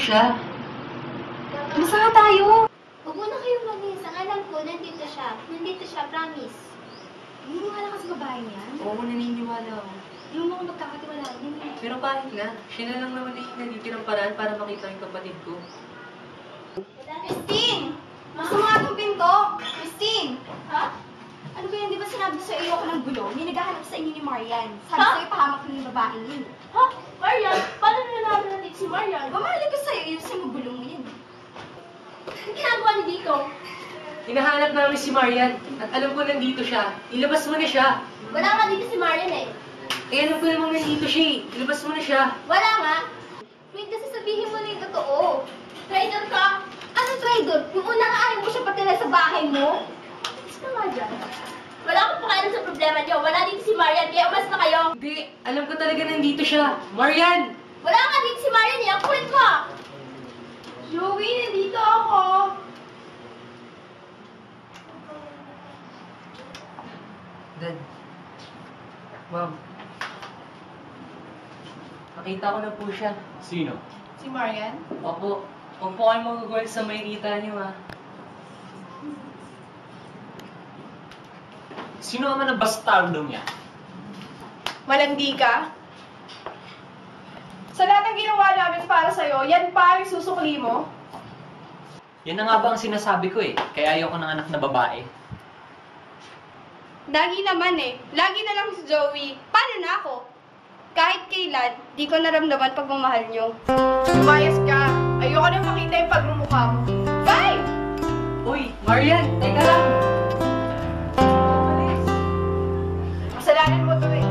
siya. Masa nga tayo? Huwag muna kayong manis. Ang alam ko, nandito siya. Nandito siya, promise. Naniniwala ka sa babae niyan? Oo, naniniwala ako. Hindi mo ako magkakatiwalaan din eh. Pero kahit nga, siya na lang naman yung nandito ng paraan para makita yung kapatid ko. Christine! Masama itong pinto! Christine! Ha? Ano ba yan? Di ba sinabi sa iyo ako ng gulo? May naghahanap sa inyo ni Marian. Sabi sa'yo pahamak na yung babae yun. Ha? Marian? Paano nyo namin nandito si Marian? Bumalik ko sa'yo, yun sa'yo magulong mo yan. Ang ginagawa niyo dito? Hinahanap namin si Marian at alam ko nandito siya. Ilabas mo na siya. Wala nga dito si Marian eh. Eh alam ko namang nandito siya eh. Ilabas mo na siya. Wala nga. Wait, kasi sabihin mo na yung totoo. Traitor ka? Ano traitor? Yung una nga ayaw mo siya patila sa bahay mo? Mas ka nga dyan. Wala akong pakialam sa problema niyo. Wala dito si Marian, kaya umas na kayo. Hindi, alam ko talaga nandito siya. Marian! Wala nga dito si Marian eh. Ang kulit ko ah. Joey, nandito ako. Dad. Ma'am. Nakita ko na po siya. Sino? Si Marian? Opo. Huwag po kayo mag-guard sa maynita niyo ha. Sino naman ang bastardong yan? Malandi ka? Sa lahat ng ginawa namin para sa'yo, yan pa yung susukli mo? Yan na nga ba ang sinasabi ko eh. Kaya ayoko ng anak na babae. Lagi naman eh. Lagi na lang si Joey. Paano na ako? Kahit kailan, di ko naramdaman pagmamahal niyo. Lumayas ka. Ayoko na makita yung pagmumukha mo. Bye! Uy, Marian! Teka lang! Kasalanan mo to eh.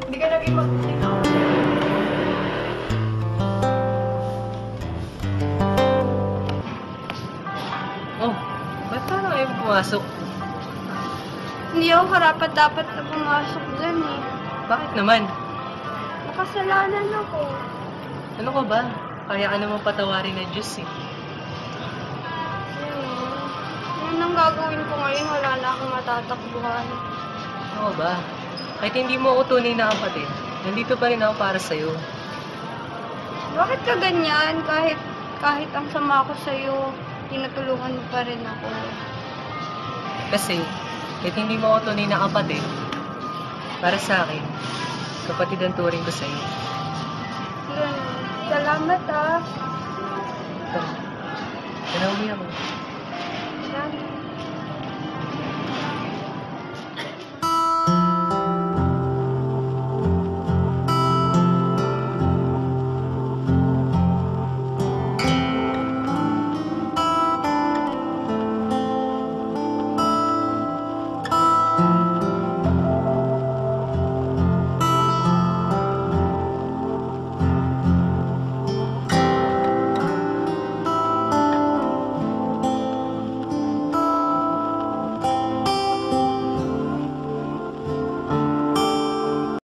Hindi ka naging mabuti na ako. Oh, ba't parang ayaw pumasok? Hindi ako karapat-dapat na pumasok dyan eh. Bakit naman? Makasalanan ako. Ano ka ba? Kaya ka naman patawarin ng Diyos eh. Yan ang gagawin ko ngayon. Wala na akong matatakbuhan. Ano ka ba? Kahit hindi mo ako tunay na kapatid, nandito pa rin ako para sa'yo. Bakit ka ganyan? Kahit ang sama ko sa'yo, tinutulungan mo pa rin ako. Kasi, kahit hindi mo ako tunay na kapatid, para sa akin, kapatid ang turing ko sa'yo. Ganun. Salamat ah. Ito, nanauwi ako. Salamat.